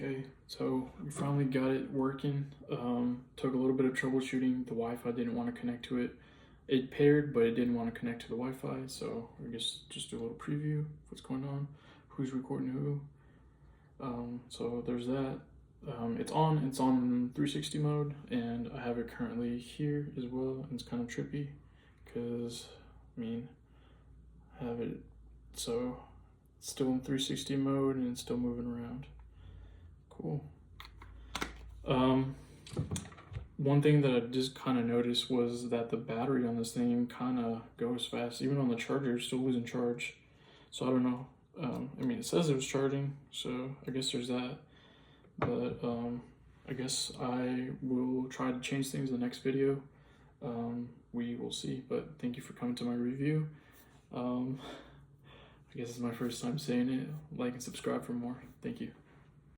Okay, so we finally got it working. Took a little bit of troubleshooting. The Wi-Fi didn't want to connect to it. It paired, but it didn't want to connect to the Wi-Fi. So I guess just do a little preview of what's going on, who's recording who. So there's that. It's on 360 mode, and I have it currently here as well. And it's kind of trippy because, I have it so it's still in 360 mode and it's still moving around. Cool. One thing that I just kind of noticed was that the battery on this thing kind of goes fast. Even on the charger, it's still losing charge. So I don't know. It says it was charging, so I guess there's that. But I guess I will try to change things in the next video. We will see, but thank you for coming to my review. I guess it's my first time saying it. Like and subscribe for more. Thank you.